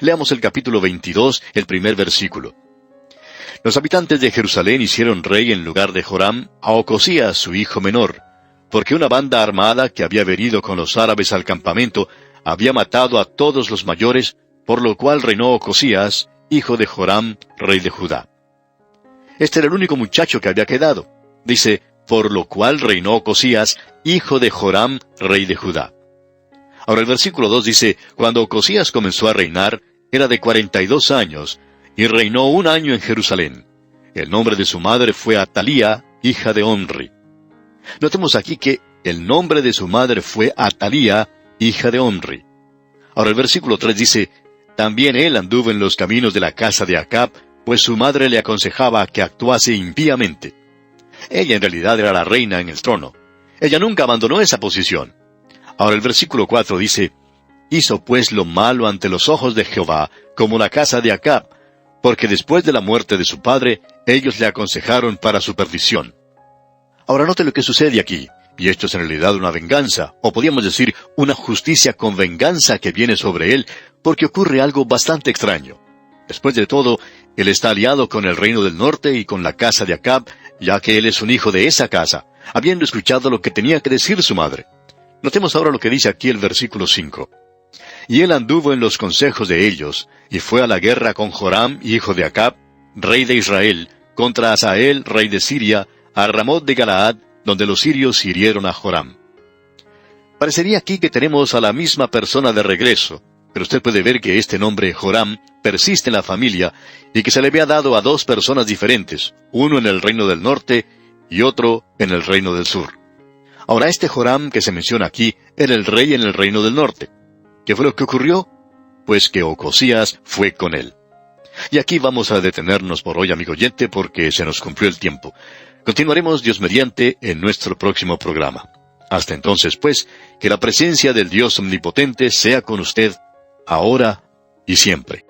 Leamos el capítulo 22, el primer versículo. Los habitantes de Jerusalén hicieron rey en lugar de Joram a Ocosías, su hijo menor, porque una banda armada que había venido con los árabes al campamento había matado a todos los mayores, por lo cual reinó Ocosías, hijo de Joram, rey de Judá. Este era el único muchacho que había quedado. Dice, por lo cual reinó Ocosías, hijo de Joram, rey de Judá. Ahora el versículo 2 dice, cuando Ocosías comenzó a reinar, era de 42 años, y reinó 1 año en Jerusalén. El nombre de su madre fue Atalía, hija de Omri. Notemos aquí que el nombre de su madre fue Atalía, hija de Omri. Ahora el versículo 3 dice, también él anduvo en los caminos de la casa de Acab, pues su madre le aconsejaba que actuase impíamente. Ella en realidad era la reina en el trono. Ella nunca abandonó esa posición. Ahora el versículo 4 dice, hizo pues lo malo ante los ojos de Jehová, como la casa de Acab, porque después de la muerte de su padre, ellos le aconsejaron para su perdición. Ahora note lo que sucede aquí, y esto es en realidad una venganza, o podríamos decir una justicia con venganza que viene sobre él, porque ocurre algo bastante extraño. Después de todo, él está aliado con el reino del norte y con la casa de Acab, ya que él es un hijo de esa casa, habiendo escuchado lo que tenía que decir su madre. Notemos ahora lo que dice aquí el versículo 5. Y él anduvo en los consejos de ellos, y fue a la guerra con Joram, hijo de Acab, rey de Israel, contra Hazael, rey de Siria, a Ramot de Galaad, donde los sirios hirieron a Joram. Parecería aquí que tenemos a la misma persona de regreso, pero usted puede ver que este nombre Joram persiste en la familia, y que se le había dado a 2 personas diferentes, uno en el reino del norte, y otro en el reino del sur. Ahora este Joram que se menciona aquí era el rey en el reino del norte. ¿Qué fue lo que ocurrió? Pues que Ocosías fue con él. Y aquí vamos a detenernos por hoy, amigo oyente, porque se nos cumplió el tiempo. Continuaremos, Dios mediante, en nuestro próximo programa. Hasta entonces, pues, que la presencia del Dios Omnipotente sea con usted, ahora y siempre.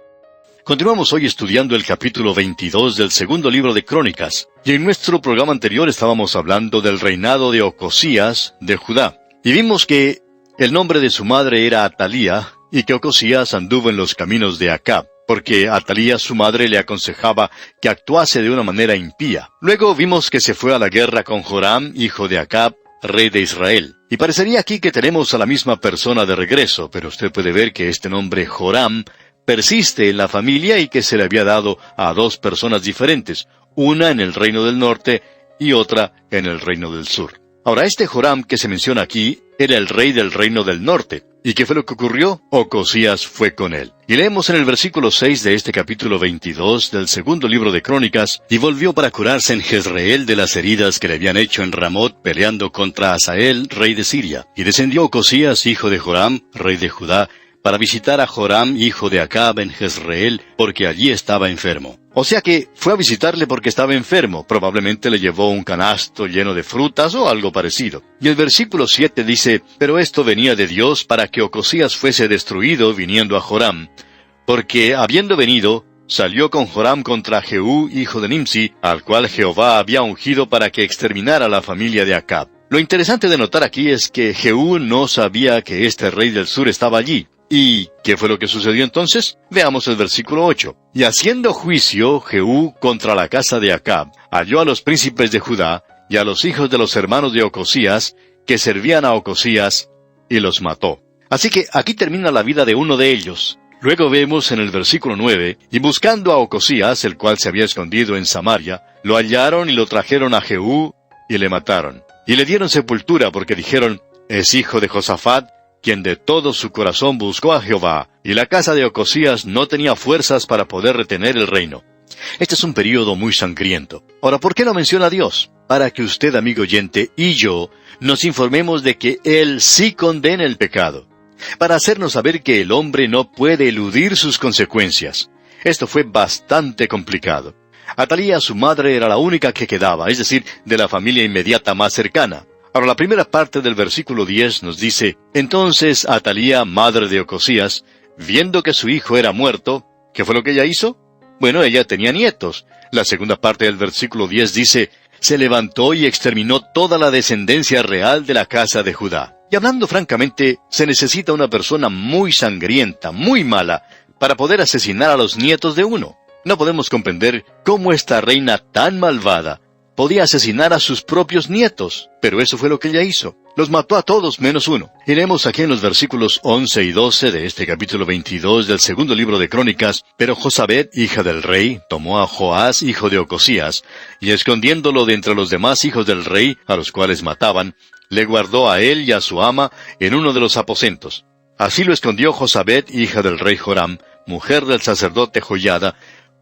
Continuamos hoy estudiando el capítulo 22 del segundo libro de Crónicas, y en nuestro programa anterior estábamos hablando del reinado de Ocosías de Judá, y vimos que el nombre de su madre era Atalía, y que Ocosías anduvo en los caminos de Acab, porque Atalía su madre le aconsejaba que actuase de una manera impía. Luego vimos que se fue a la guerra con Joram, hijo de Acab, rey de Israel. Y parecería aquí que tenemos a la misma persona de regreso, pero usted puede ver que este nombre Joram persiste en la familia y que se le había dado a 2 personas diferentes, una en el reino del norte y otra en el reino del sur. Ahora, este Joram que se menciona aquí era el rey del reino del norte. ¿Y qué fue lo que ocurrió? Ocosías fue con él. Y leemos en el versículo 6 de este capítulo 22 del segundo libro de Crónicas, y volvió para curarse en Jezreel de las heridas que le habían hecho en Ramot peleando contra Hazael, rey de Siria. Y descendió Ocosías, hijo de Joram, rey de Judá, para visitar a Joram, hijo de Acab, en Jezreel, porque allí estaba enfermo. O sea que fue a visitarle porque estaba enfermo. Probablemente le llevó un canasto lleno de frutas o algo parecido. Y el versículo 7 dice, pero esto venía de Dios para que Ocosías fuese destruido viniendo a Joram. Porque, habiendo venido, salió con Joram contra Jehú, hijo de Nimsi, al cual Jehová había ungido para que exterminara a la familia de Acab. Lo interesante de notar aquí es que Jehú no sabía que este rey del sur estaba allí. ¿Y qué fue lo que sucedió entonces? Veamos el versículo 8. Y haciendo juicio Jehú contra la casa de Acab, halló a los príncipes de Judá y a los hijos de los hermanos de Ocosías, que servían a Ocosías, y los mató. Así que aquí termina la vida de uno de ellos. Luego vemos en el versículo 9, y buscando a Ocosías, el cual se había escondido en Samaria, lo hallaron y lo trajeron a Jehú, y le mataron. Y le dieron sepultura porque dijeron, es hijo de Josafat, quien de todo su corazón buscó a Jehová, y la casa de Ocosías no tenía fuerzas para poder retener el reino. Este es un período muy sangriento. Ahora, ¿por qué lo menciona Dios? Para que usted, amigo oyente, y yo, nos informemos de que Él sí condena el pecado. Para hacernos saber que el hombre no puede eludir sus consecuencias. Esto fue bastante complicado. Atalía, su madre, era la única que quedaba, es decir, de la familia inmediata más cercana. Ahora, la primera parte del versículo 10 nos dice, entonces Atalía, madre de Ocosías, viendo que su hijo era muerto, ¿qué fue lo que ella hizo? Bueno, ella tenía nietos. La segunda parte del versículo 10 dice, se levantó y exterminó toda la descendencia real de la casa de Judá. Y hablando francamente, se necesita una persona muy sangrienta, muy mala, para poder asesinar a los nietos de uno. No podemos comprender cómo esta reina tan malvada podía asesinar a sus propios nietos, pero eso fue lo que ella hizo. Los mató a todos menos uno. Y leemos aquí en los versículos 11 y 12 de este capítulo 22 del segundo libro de Crónicas: Pero Josabet, hija del rey, tomó a Joás, hijo de Ocosías, y escondiéndolo de entre los demás hijos del rey, a los cuales mataban, le guardó a él y a su ama en uno de los aposentos. Así lo escondió Josabet, hija del rey Joram, mujer del sacerdote Joiada,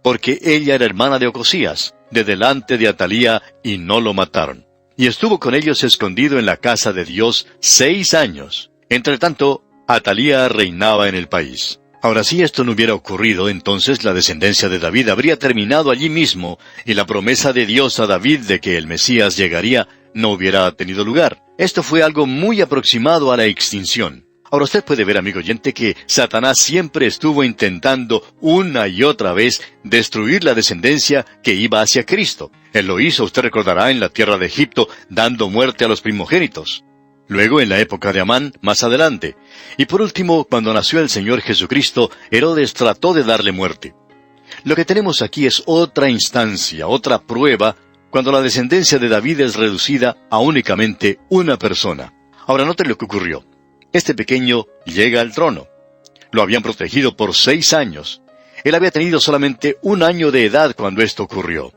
porque ella era hermana de Ocosías, de delante de Atalía, y no lo mataron. Y estuvo con ellos escondido en la casa de Dios 6 años. Entretanto, Atalía reinaba en el país. Ahora, si esto no hubiera ocurrido, entonces la descendencia de David habría terminado allí mismo, y la promesa de Dios a David de que el Mesías llegaría no hubiera tenido lugar. Esto fue algo muy aproximado a la extinción. Ahora usted puede ver, amigo oyente, que Satanás siempre estuvo intentando una y otra vez destruir la descendencia que iba hacia Cristo. Él lo hizo, usted recordará, en la tierra de Egipto, dando muerte a los primogénitos. Luego, en la época de Amán, más adelante. Y por último, cuando nació el Señor Jesucristo, Herodes trató de darle muerte. Lo que tenemos aquí es otra instancia, otra prueba, cuando la descendencia de David es reducida a únicamente una persona. Ahora note lo que ocurrió. Este pequeño llega al trono. Lo habían protegido por 6 años. Él había tenido solamente 1 año de edad cuando esto ocurrió.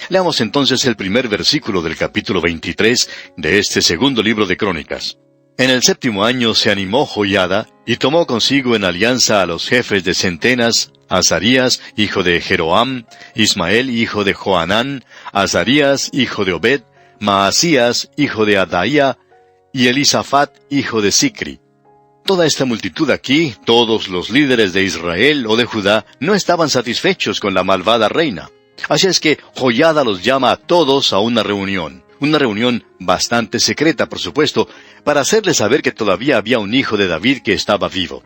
Leamos entonces el primer versículo del capítulo 23 de este segundo libro de Crónicas. En el 7º año se animó Joiada, y tomó consigo en alianza a los jefes de centenas, Azarías, hijo de Jeroam, Ismael, hijo de Johanán, Azarías, hijo de Obed, Maasías, hijo de Adaía, y Elisafat, hijo de Sicri. Toda esta multitud aquí, todos los líderes de Israel o de Judá, no estaban satisfechos con la malvada reina. Así es que Joiada los llama a todos a una reunión bastante secreta, por supuesto, para hacerles saber que todavía había un hijo de David que estaba vivo.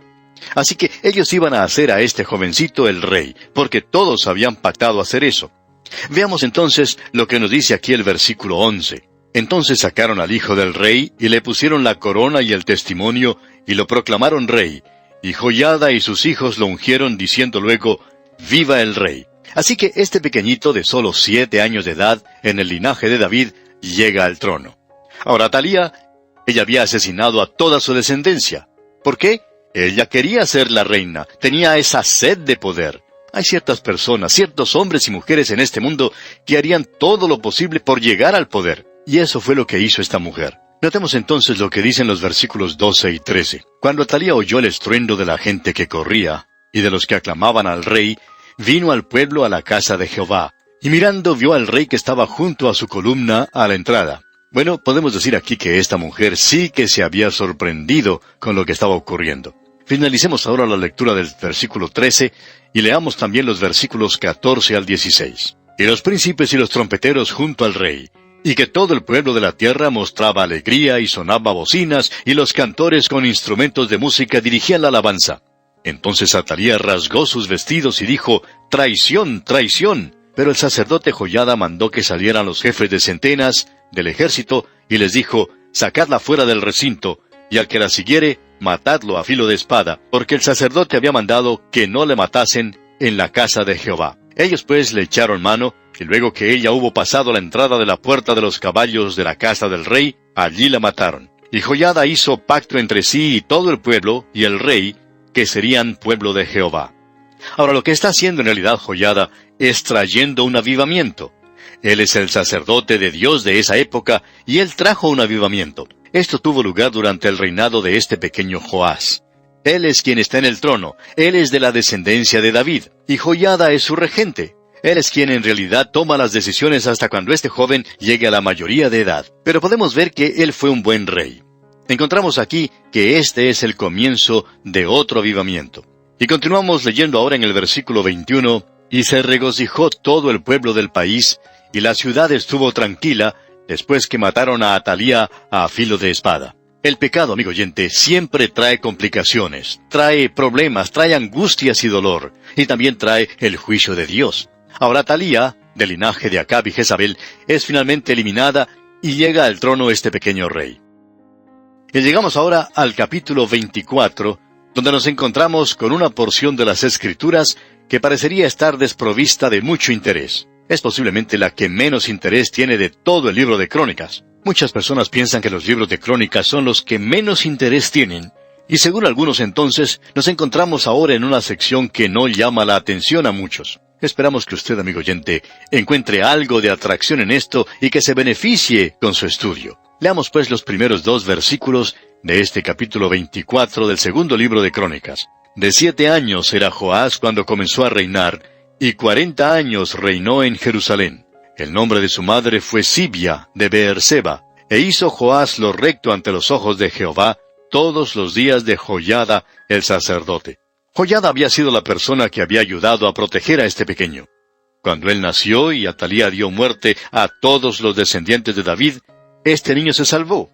Así que ellos iban a hacer a este jovencito el rey, porque todos habían pactado hacer eso. Veamos entonces lo que nos dice aquí el versículo 11. Entonces sacaron al hijo del rey, y le pusieron la corona y el testimonio, y lo proclamaron rey. Y Joiada y sus hijos lo ungieron, diciendo luego: ¡Viva el rey! Así que este pequeñito de solo 7 años de edad, en el linaje de David, llega al trono. Ahora Atalía, ella había asesinado a toda su descendencia. ¿Por qué? Ella quería ser la reina, tenía esa sed de poder. Hay ciertas personas, ciertos hombres y mujeres en este mundo que harían todo lo posible por llegar al poder. Y eso fue lo que hizo esta mujer. Notemos entonces lo que dicen los versículos 12 y 13. Cuando Atalía oyó el estruendo de la gente que corría, y de los que aclamaban al rey, vino al pueblo a la casa de Jehová, y mirando vio al rey que estaba junto a su columna a la entrada. Bueno, podemos decir aquí que esta mujer sí que se había sorprendido con lo que estaba ocurriendo. Finalicemos ahora la lectura del versículo 13, y leamos también los versículos 14 al 16. Y los príncipes y los trompeteros junto al rey, y que todo el pueblo de la tierra mostraba alegría y sonaba bocinas, y los cantores con instrumentos de música dirigían la alabanza. Entonces Atalía rasgó sus vestidos y dijo: ¡Traición, traición! Pero el sacerdote Joiada mandó que salieran los jefes de centenas del ejército, y les dijo: sacadla fuera del recinto, y al que la siguiere, matadlo a filo de espada, porque el sacerdote había mandado que no le matasen en la casa de Jehová. Ellos pues le echaron mano, y luego que ella hubo pasado la entrada de la puerta de los caballos de la casa del rey, allí la mataron. Y Joiada hizo pacto entre sí y todo el pueblo, y el rey, que serían pueblo de Jehová. Ahora, lo que está haciendo en realidad Joiada es trayendo un avivamiento. Él es el sacerdote de Dios de esa época, y él trajo un avivamiento. Esto tuvo lugar durante el reinado de este pequeño Joás. Él es quien está en el trono, él es de la descendencia de David, y Joiada es su regente. Él es quien en realidad toma las decisiones hasta cuando este joven llegue a la mayoría de edad. Pero podemos ver que él fue un buen rey. Encontramos aquí que este es el comienzo de otro avivamiento. Y continuamos leyendo ahora en el versículo 21, y se regocijó todo el pueblo del país, y la ciudad estuvo tranquila, después que mataron a Atalía a filo de espada. El pecado, amigo oyente, siempre trae complicaciones, trae problemas, trae angustias y dolor, y también trae el juicio de Dios. Ahora Atalía, del linaje de Acab y Jezabel, es finalmente eliminada, y llega al trono este pequeño rey. Y llegamos ahora al capítulo 24, donde nos encontramos con una porción de las Escrituras que parecería estar desprovista de mucho interés. Es posiblemente la que menos interés tiene de todo el libro de Crónicas. Muchas personas piensan que los libros de Crónicas son los que menos interés tienen, y según algunos entonces, nos encontramos ahora en una sección que no llama la atención a muchos. Esperamos que usted, amigo oyente, encuentre algo de atracción en esto y que se beneficie con su estudio. Leamos pues los primeros 2 versículos de este capítulo 24 del segundo libro de Crónicas. De 7 años era Joás cuando comenzó a reinar, y 40 años reinó en Jerusalén. El nombre de su madre fue Sibia de Beerseba, e hizo Joás lo recto ante los ojos de Jehová todos los días de Joiada el sacerdote. Joiada había sido la persona que había ayudado a proteger a este pequeño. Cuando él nació y Atalía dio muerte a todos los descendientes de David, este niño se salvó.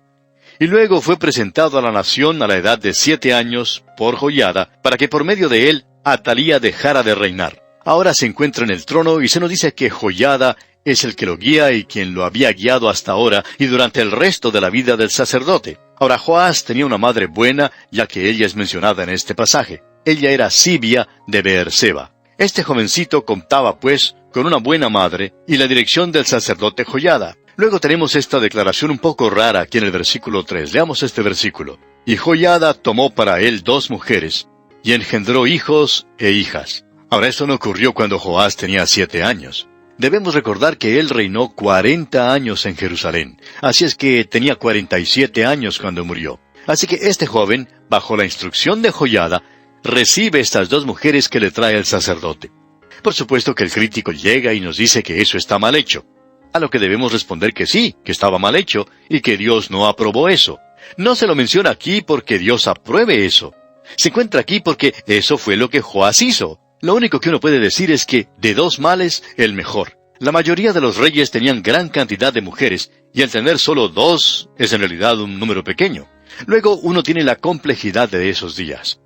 Y luego fue presentado a la nación a la edad de 7 años por Joiada, para que por medio de él Atalía dejara de reinar. Ahora se encuentra en el trono y se nos dice que Joiada es el que lo guía y quien lo había guiado hasta ahora y durante el resto de la vida del sacerdote. Ahora Joás tenía una madre buena, ya que ella es mencionada en este pasaje. Ella era Sibia de Beerseba. Este jovencito contaba, pues, con una buena madre y la dirección del sacerdote Joiada. Luego tenemos esta declaración un poco rara aquí en el versículo 3. Leamos este versículo. Y Joiada tomó para él 2 mujeres, y engendró hijos e hijas. Ahora, esto no ocurrió cuando Joás tenía 7 años. Debemos recordar que él reinó 40 años en Jerusalén, así es que tenía 47 años cuando murió. Así que este joven, bajo la instrucción de Joiada, recibe estas 2 mujeres que le trae el sacerdote. Por supuesto que el crítico llega y nos dice que eso está mal hecho, a lo que debemos responder que sí, que estaba mal hecho, y que Dios no aprobó eso. No se lo menciona aquí porque Dios apruebe eso. Se encuentra aquí porque eso fue lo que Joás hizo. Lo único que uno puede decir es que, de 2 males, el mejor. La mayoría de los reyes tenían gran cantidad de mujeres, y el tener solo 2 es en realidad un número pequeño. Luego uno tiene la complejidad de esos días.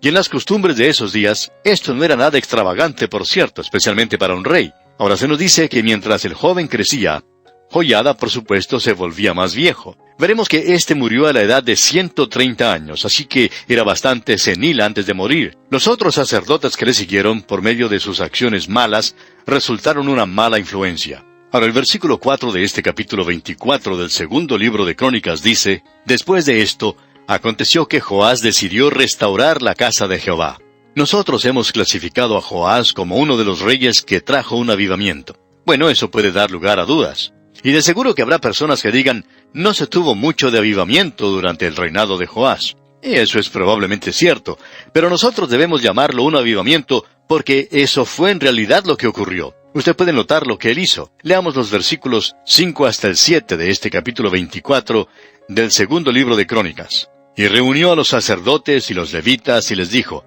Y en las costumbres de esos días, esto no era nada extravagante, por cierto, especialmente para un rey. Ahora se nos dice que mientras el joven crecía, Joiada, por supuesto, se volvía más viejo. Veremos que éste murió a la edad de 130 años, así que era bastante senil antes de morir. Los otros sacerdotes que le siguieron, por medio de sus acciones malas, resultaron una mala influencia. Ahora, el versículo 4 de este capítulo 24 del segundo libro de Crónicas dice, Después de esto, aconteció que Joás decidió restaurar la casa de Jehová. Nosotros hemos clasificado a Joás como uno de los reyes que trajo un avivamiento. Bueno, eso puede dar lugar a dudas. Y de seguro que habrá personas que digan, no se tuvo mucho de avivamiento durante el reinado de Joás. Y eso es probablemente cierto, pero nosotros debemos llamarlo un avivamiento porque eso fue en realidad lo que ocurrió. Usted puede notar lo que él hizo. Leamos los versículos 5 hasta el 7 de este capítulo 24 del segundo libro de Crónicas. Y reunió a los sacerdotes y los levitas y les dijo,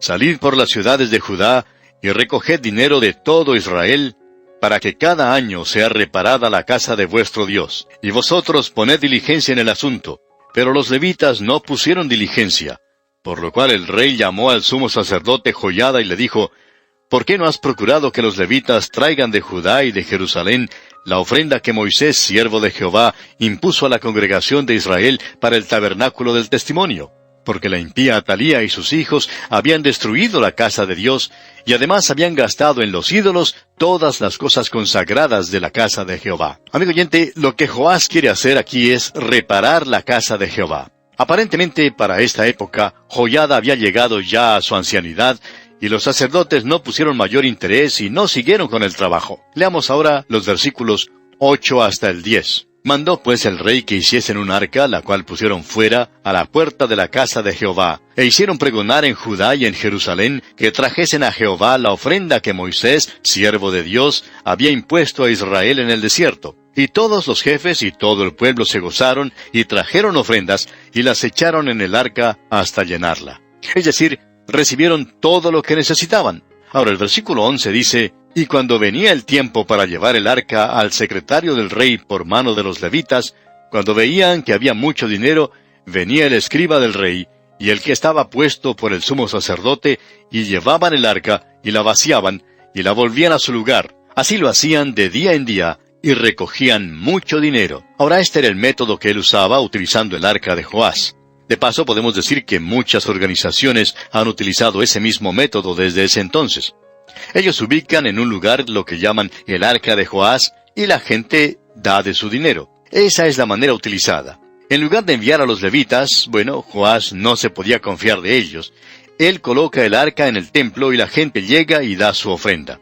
Salid por las ciudades de Judá y recoged dinero de todo Israel, para que cada año sea reparada la casa de vuestro Dios. Y vosotros poned diligencia en el asunto. Pero los levitas no pusieron diligencia, por lo cual el rey llamó al sumo sacerdote Joiada y le dijo, ¿Por qué no has procurado que los levitas traigan de Judá y de Jerusalén la ofrenda que Moisés, siervo de Jehová, impuso a la congregación de Israel para el tabernáculo del testimonio? Porque la impía Atalía y sus hijos habían destruido la casa de Dios, y además habían gastado en los ídolos todas las cosas consagradas de la casa de Jehová. Amigo oyente, lo que Joás quiere hacer aquí es reparar la casa de Jehová. Aparentemente, para esta época, Joiada había llegado ya a su ancianidad, y los sacerdotes no pusieron mayor interés y no siguieron con el trabajo. Leamos ahora los versículos 8 hasta el 10. Mandó pues el rey que hiciesen un arca, la cual pusieron fuera, a la puerta de la casa de Jehová, e hicieron pregonar en Judá y en Jerusalén, que trajesen a Jehová la ofrenda que Moisés, siervo de Dios, había impuesto a Israel en el desierto. Y todos los jefes y todo el pueblo se gozaron, y trajeron ofrendas, y las echaron en el arca hasta llenarla. Es decir, recibieron todo lo que necesitaban. Ahora el versículo 11 dice, Y cuando venía el tiempo para llevar el arca al secretario del rey por mano de los levitas, cuando veían que había mucho dinero, venía el escriba del rey, y el que estaba puesto por el sumo sacerdote, y llevaban el arca, y la vaciaban, y la volvían a su lugar. Así lo hacían de día en día, y recogían mucho dinero. Ahora este era el método que él usaba utilizando el arca de Joás. De paso, podemos decir que muchas organizaciones han utilizado ese mismo método desde ese entonces. Ellos ubican en un lugar lo que llaman el arca de Joás y la gente da de su dinero. Esa es la manera utilizada. En lugar de enviar a los levitas, Joás no se podía confiar de ellos. Él coloca el arca en el templo y la gente llega y da su ofrenda.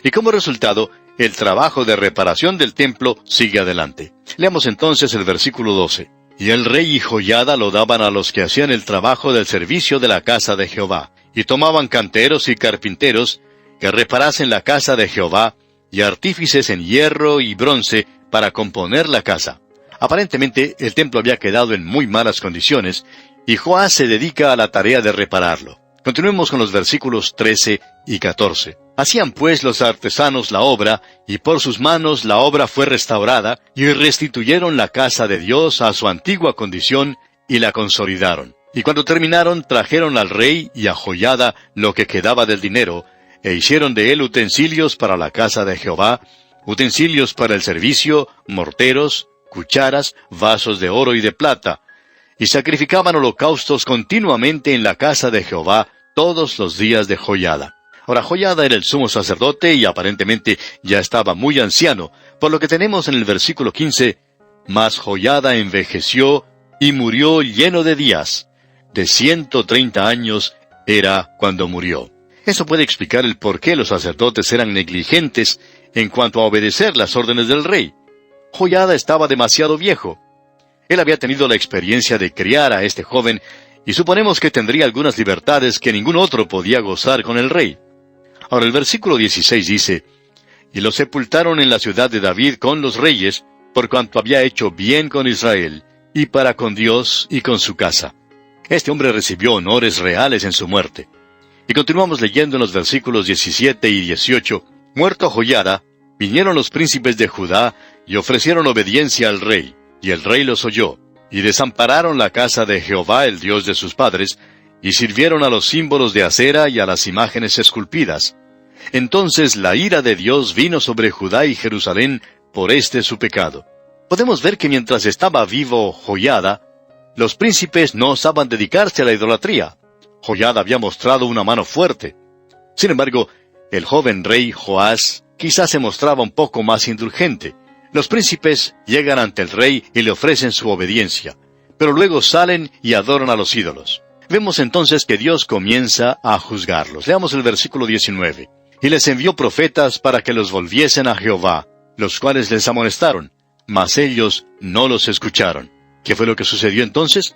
Y como resultado, el trabajo de reparación del templo sigue adelante. Leamos entonces el versículo 12. Y el rey y Joiada lo daban a los que hacían el trabajo del servicio de la casa de Jehová, y tomaban canteros y carpinteros que reparasen la casa de Jehová, y artífices en hierro y bronce para componer la casa. Aparentemente, el templo había quedado en muy malas condiciones, y Joás se dedica a la tarea de repararlo. Continuemos con los versículos 13 y 14. Hacían pues los artesanos la obra, y por sus manos la obra fue restaurada, y restituyeron la casa de Dios a su antigua condición, y la consolidaron. Y cuando terminaron, trajeron al rey y a Joiada lo que quedaba del dinero, e hicieron de él utensilios para la casa de Jehová, utensilios para el servicio, morteros, cucharas, vasos de oro y de plata, y sacrificaban holocaustos continuamente en la casa de Jehová todos los días de Joiada. Ahora, Joiada era el sumo sacerdote y aparentemente ya estaba muy anciano, por lo que tenemos en el versículo 15, «Mas Joiada envejeció y murió lleno de días. De 130 años era cuando murió». Eso puede explicar el por qué los sacerdotes eran negligentes en cuanto a obedecer las órdenes del rey. Joiada estaba demasiado viejo. Él había tenido la experiencia de criar a este joven, y suponemos que tendría algunas libertades que ningún otro podía gozar con el rey. Ahora el versículo 16 dice, «Y lo sepultaron en la ciudad de David con los reyes, por cuanto había hecho bien con Israel, y para con Dios y con su casa». Este hombre recibió honores reales en su muerte. Y continuamos leyendo en los versículos 17 y 18, «Muerto Joiada, vinieron los príncipes de Judá, y ofrecieron obediencia al rey, y el rey los oyó, y desampararon la casa de Jehová, el Dios de sus padres, y sirvieron a los símbolos de acera y a las imágenes esculpidas. Entonces la ira de Dios vino sobre Judá y Jerusalén por su pecado». Podemos ver que mientras estaba vivo Joiada, los príncipes no osaban dedicarse a la idolatría. Joiada había mostrado una mano fuerte. Sin embargo, el joven rey Joás quizás se mostraba un poco más indulgente. Los príncipes llegan ante el rey y le ofrecen su obediencia, pero luego salen y adoran a los ídolos. Vemos entonces que Dios comienza a juzgarlos. Leamos el versículo 19. «Y les envió profetas para que los volviesen a Jehová, los cuales les amonestaron, mas ellos no los escucharon». ¿Qué fue lo que sucedió entonces?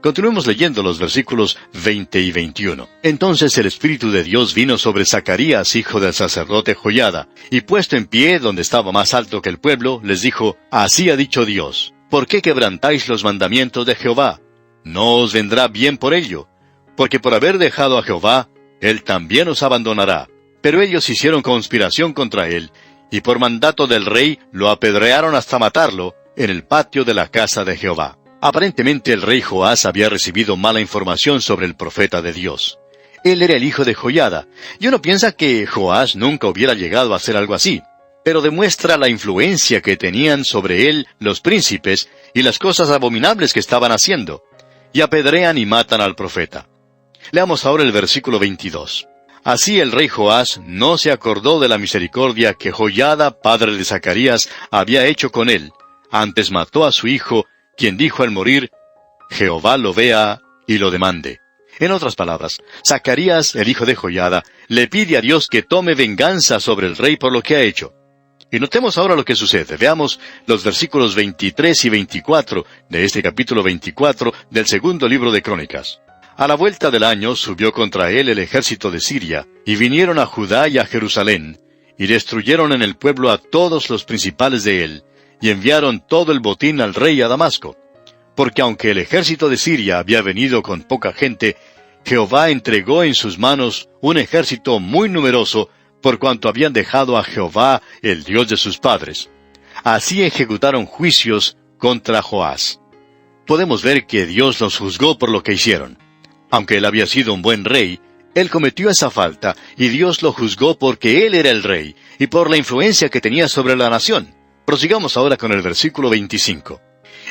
Continuemos leyendo los versículos 20 y 21. «Entonces el Espíritu de Dios vino sobre Zacarías, hijo del sacerdote Joiada, y puesto en pie donde estaba más alto que el pueblo, les dijo, Así ha dicho Dios, ¿por qué quebrantáis los mandamientos de Jehová? No os vendrá bien por ello, porque por haber dejado a Jehová, Él también os abandonará». Pero ellos hicieron conspiración contra él, y por mandato del rey lo apedrearon hasta matarlo en el patio de la casa de Jehová. Aparentemente el rey Joás había recibido mala información sobre el profeta de Dios. Él era el hijo de Joiada, y uno piensa que Joás nunca hubiera llegado a hacer algo así, pero demuestra la influencia que tenían sobre él los príncipes y las cosas abominables que estaban haciendo, y apedrean y matan al profeta. Leamos ahora el versículo 22. «Así el rey Joás no se acordó de la misericordia que Joiada, padre de Zacarías, había hecho con él, antes mató a su hijo, quien dijo al morir, Jehová lo vea y lo demande». En otras palabras, Zacarías, el hijo de Joiada, le pide a Dios que tome venganza sobre el rey por lo que ha hecho. Y notemos ahora lo que sucede. Veamos los versículos 23 y 24 de este capítulo 24 del segundo libro de Crónicas. «A la vuelta del año subió contra él el ejército de Siria, y vinieron a Judá y a Jerusalén, y destruyeron en el pueblo a todos los principales de él, y enviaron todo el botín al rey a Damasco. Porque aunque el ejército de Siria había venido con poca gente, Jehová entregó en sus manos un ejército muy numeroso, por cuanto habían dejado a Jehová, el Dios de sus padres. Así ejecutaron juicios contra Joás». Podemos ver que Dios los juzgó por lo que hicieron. Aunque él había sido un buen rey, él cometió esa falta, y Dios lo juzgó porque él era el rey, y por la influencia que tenía sobre la nación. Prosigamos ahora con el versículo 25.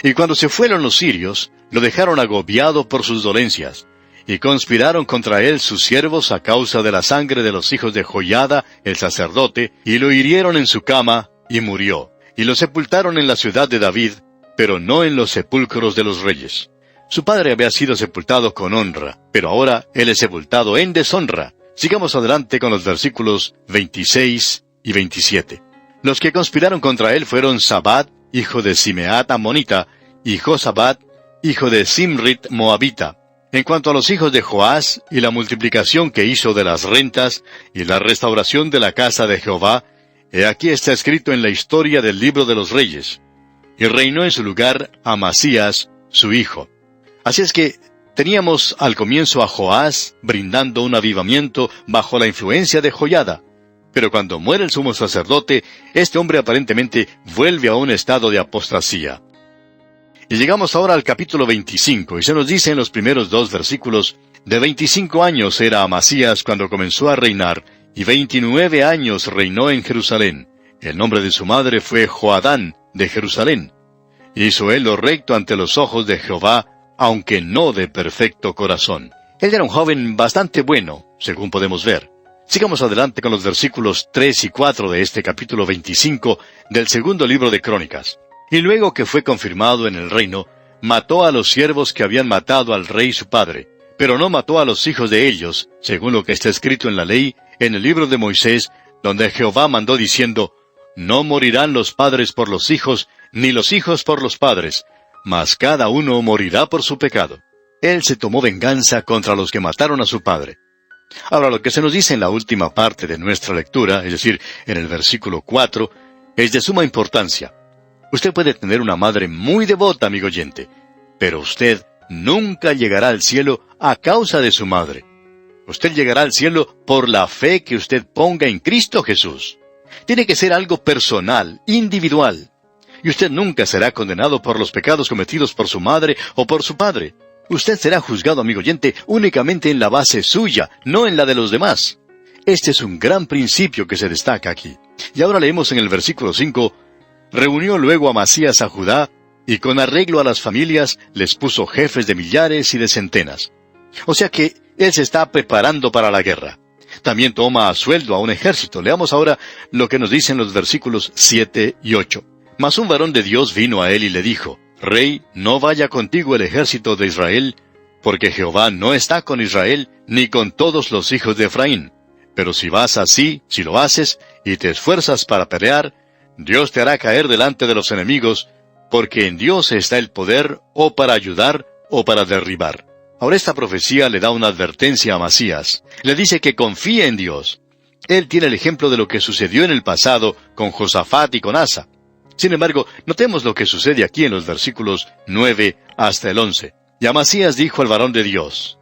Y cuando se fueron los sirios, lo dejaron agobiado por sus dolencias, y conspiraron contra él sus siervos a causa de la sangre de los hijos de Joiada, el sacerdote, y lo hirieron en su cama, y murió. Y lo sepultaron en la ciudad de David, pero no en los sepulcros de los reyes. Su padre había sido sepultado con honra, pero ahora él es sepultado en deshonra. Sigamos adelante con los versículos 26 y 27. Los que conspiraron contra él fueron Sabat, hijo de Simeat amonita, y Josabat, hijo de Simrit moabita. En cuanto a los hijos de Joás, y la multiplicación que hizo de las rentas, y la restauración de la casa de Jehová, he aquí está escrito en la historia del libro de los reyes. Y reinó en su lugar Amasías, su hijo. Así es que teníamos al comienzo a Joás brindando un avivamiento bajo la influencia de Joiada. Pero cuando muere el sumo sacerdote, este hombre aparentemente vuelve a un estado de apostasía. Y llegamos ahora al capítulo 25, y se nos dice en los primeros 2 versículos, de 25 años era Amasías cuando comenzó a reinar, y 29 años reinó en Jerusalén. El nombre de su madre fue Joadán, de Jerusalén. Hizo él lo recto ante los ojos de Jehová, aunque no de perfecto corazón. Él era un joven bastante bueno, según podemos ver. Sigamos adelante con los versículos 3 y 4 de este capítulo 25 del segundo libro de Crónicas. Y luego que fue confirmado en el reino, mató a los siervos que habían matado al rey su padre, pero no mató a los hijos de ellos, según lo que está escrito en la ley, en el libro de Moisés, donde Jehová mandó diciendo, no morirán los padres por los hijos, ni los hijos por los padres, mas cada uno morirá por su pecado. Él se tomó venganza contra los que mataron a su padre. Ahora, lo que se nos dice en la última parte de nuestra lectura, es decir, en el versículo 4, es de suma importancia. Usted puede tener una madre muy devota, amigo oyente, pero usted nunca llegará al cielo a causa de su madre. Usted llegará al cielo por la fe que usted ponga en Cristo Jesús. Tiene que ser algo personal, individual. Y usted nunca será condenado por los pecados cometidos por su madre o por su padre. Usted será juzgado, amigo oyente, únicamente en la base suya, no en la de los demás. Este es un gran principio que se destaca aquí. Y ahora leemos en el versículo 5, reunió luego Amasías a Judá, y con arreglo a las familias les puso jefes de millares y de centenas. O sea que él se está preparando para la guerra. También toma a sueldo a un ejército. Leamos ahora lo que nos dicen los versículos 7 y 8. Mas un varón de Dios vino a él y le dijo, Rey, no vaya contigo el ejército de Israel, porque Jehová no está con Israel, ni con todos los hijos de Efraín. Pero si vas así, si lo haces, y te esfuerzas para pelear, Dios te hará caer delante de los enemigos, porque en Dios está el poder, o para ayudar, o para derribar. Ahora esta profecía le da una advertencia a Amasías. Le dice que confíe en Dios. Él tiene el ejemplo de lo que sucedió en el pasado con Josafat y con Asa. Sin embargo, notemos lo que sucede aquí en los versículos 9 hasta el 11. Y Amasías dijo al varón de Dios,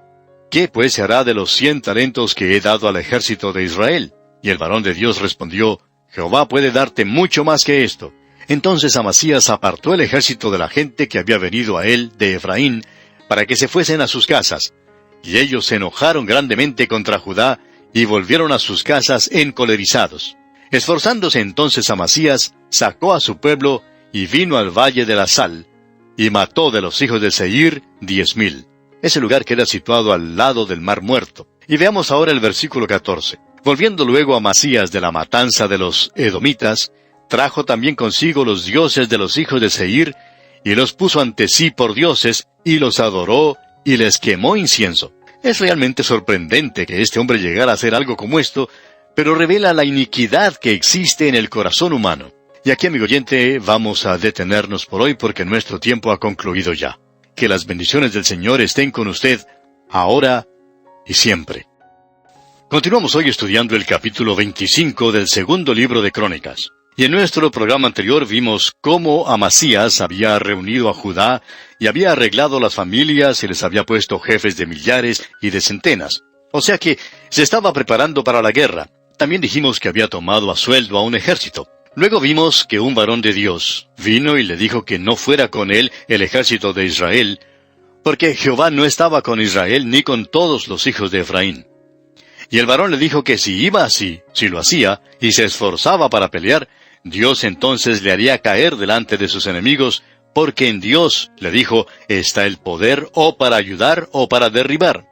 ¿qué pues se hará de los 100 talentos que he dado al ejército de Israel? Y el varón de Dios respondió, Jehová puede darte mucho más que esto. Entonces Amasías apartó el ejército de la gente que había venido a él de Efraín, para que se fuesen a sus casas. Y ellos se enojaron grandemente contra Judá, y volvieron a sus casas encolerizados. Esforzándose entonces Amasías, sacó a su pueblo, y vino al valle de la Sal, y mató de los hijos de Seir 10,000. Ese lugar queda situado al lado del Mar Muerto. Y veamos ahora el versículo 14. Volviendo luego Amasías de la matanza de los edomitas, trajo también consigo los dioses de los hijos de Seir, y los puso ante sí por dioses, y los adoró, y les quemó incienso. Es realmente sorprendente que este hombre llegara a hacer algo como esto, pero revela la iniquidad que existe en el corazón humano. Y aquí, amigo oyente, vamos a detenernos por hoy porque nuestro tiempo ha concluido ya. Que las bendiciones del Señor estén con usted, ahora y siempre. Continuamos hoy estudiando el capítulo 25 del segundo libro de Crónicas. Y en nuestro programa anterior vimos cómo Amasías había reunido a Judá y había arreglado las familias y les había puesto jefes de millares y de centenas. O sea que se estaba preparando para la guerra. También dijimos que había tomado a sueldo a un ejército. Luego vimos que un varón de Dios vino y le dijo que no fuera con él el ejército de Israel, porque Jehová no estaba con Israel ni con todos los hijos de Efraín. Y el varón le dijo que si iba así, si lo hacía, y se esforzaba para pelear, Dios entonces le haría caer delante de sus enemigos, porque en Dios, le dijo, está el poder o para ayudar o para derribar.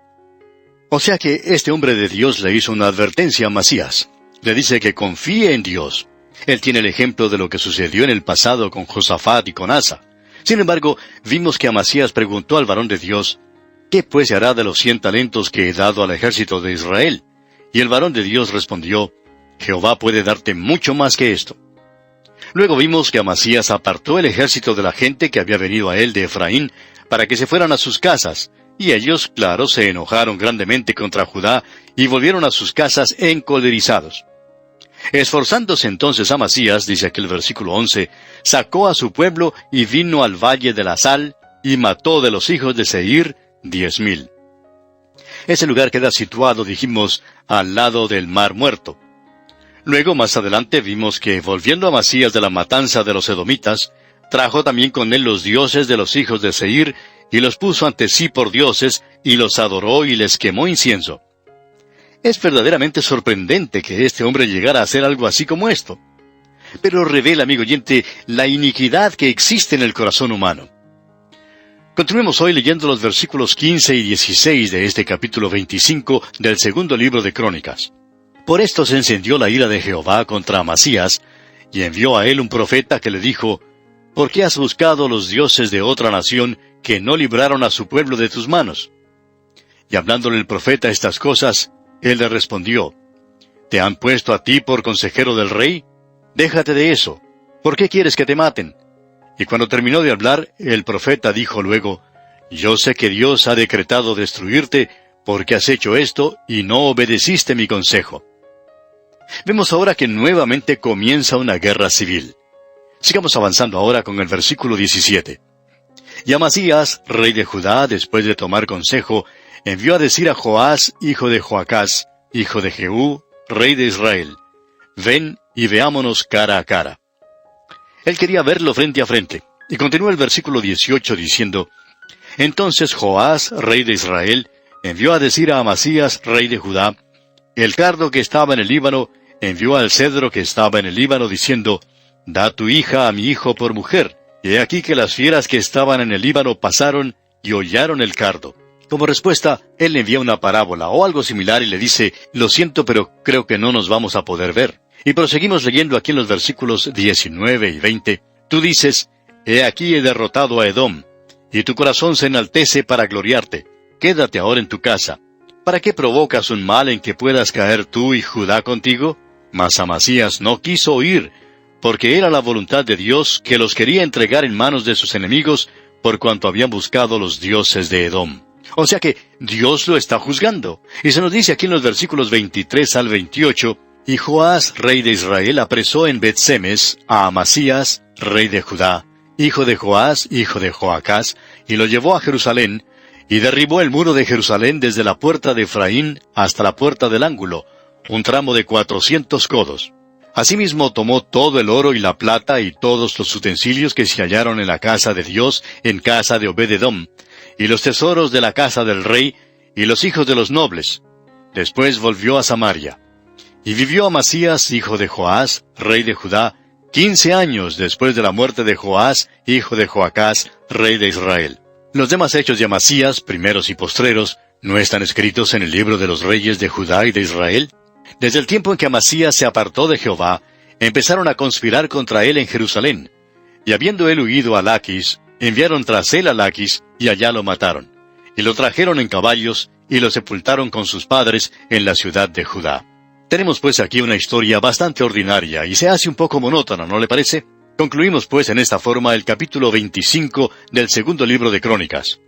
O sea que este hombre de Dios le hizo una advertencia a Amasías. Le dice que confíe en Dios. Él tiene el ejemplo de lo que sucedió en el pasado con Josafat y con Asa. Sin embargo, vimos que Amasías preguntó al varón de Dios, ¿qué pues se hará de los 100 talentos que he dado al ejército de Israel? Y el varón de Dios respondió, Jehová puede darte mucho más que esto. Luego vimos que Amasías apartó el ejército de la gente que había venido a él de Efraín para que se fueran a sus casas, y ellos, claro, se enojaron grandemente contra Judá y volvieron a sus casas encolerizados. Esforzándose entonces Amasías, dice aquí el versículo 11, sacó a su pueblo y vino al valle de la Sal, y mató de los hijos de Seir 10,000. Ese lugar queda situado, dijimos, al lado del Mar Muerto. Luego, más adelante, vimos que, volviendo Amasías de la matanza de los edomitas, trajo también con él los dioses de los hijos de Seir, y los puso ante sí por dioses, y los adoró y les quemó incienso. Es verdaderamente sorprendente que este hombre llegara a hacer algo así como esto. Pero revela, amigo oyente, la iniquidad que existe en el corazón humano. Continuemos hoy leyendo los versículos 15 y 16 de este capítulo 25 del segundo libro de Crónicas. Por esto se encendió la ira de Jehová contra Amasías, y envió a él un profeta que le dijo, ¿por qué has buscado los dioses de otra nación que no libraron a su pueblo de tus manos? Y hablándole el profeta estas cosas, él le respondió, ¿te han puesto a ti por consejero del rey? Déjate de eso. ¿Por qué quieres que te maten? Y cuando terminó de hablar, el profeta dijo luego, yo sé que Dios ha decretado destruirte, porque has hecho esto y no obedeciste mi consejo. Vemos ahora que nuevamente comienza una guerra civil. Sigamos avanzando ahora con el versículo 17. Y Amasías, rey de Judá, después de tomar consejo, envió a decir a Joás, hijo de Joacás, hijo de Jehú, rey de Israel, ven y veámonos cara a cara. Él quería verlo frente a frente. Y continúa el versículo 18 diciendo, entonces Joás, rey de Israel, envió a decir a Amasías, rey de Judá, el cardo que estaba en el Líbano, envió al cedro que estaba en el Líbano, diciendo, da tu hija a mi hijo por mujer. Y he aquí que las fieras que estaban en el Líbano pasaron y hollaron el cardo. Como respuesta, él le envía una parábola o algo similar y le dice, lo siento, pero creo que no nos vamos a poder ver. Y proseguimos leyendo aquí en los versículos 19 y 20. Tú dices, he aquí he derrotado a Edom, y tu corazón se enaltece para gloriarte. Quédate ahora en tu casa. ¿Para qué provocas un mal en que puedas caer tú y Judá contigo? Mas Amasías no quiso oír, porque era la voluntad de Dios que los quería entregar en manos de sus enemigos, por cuanto habían buscado los dioses de Edom. O sea que Dios lo está juzgando. Y se nos dice aquí en los versículos 23 al 28, y Joás, rey de Israel, apresó en Bet-Semes a Amasías, rey de Judá, hijo de Joás, hijo de Joacás, y lo llevó a Jerusalén, y derribó el muro de Jerusalén desde la puerta de Efraín hasta la puerta del ángulo, un tramo de 400 codos. Asimismo tomó todo el oro y la plata y todos los utensilios que se hallaron en la casa de Dios, en casa de Obed-Edom, y los tesoros de la casa del rey, y los hijos de los nobles. Después volvió a Samaria. Y vivió Amasías, hijo de Joás, rey de Judá, 15 años después de la muerte de Joás, hijo de Joacás, rey de Israel. Los demás hechos de Amasías, primeros y postreros, ¿no están escritos en el libro de los reyes de Judá y de Israel? Desde el tiempo en que Amasías se apartó de Jehová, empezaron a conspirar contra él en Jerusalén. Y habiendo él huido a Laquis, enviaron tras él a Laquis, y allá lo mataron. Y lo trajeron en caballos, y lo sepultaron con sus padres en la ciudad de Judá. Tenemos pues aquí una historia bastante ordinaria, y se hace un poco monótona, ¿no le parece? Concluimos pues en esta forma el capítulo 25 del segundo libro de Crónicas.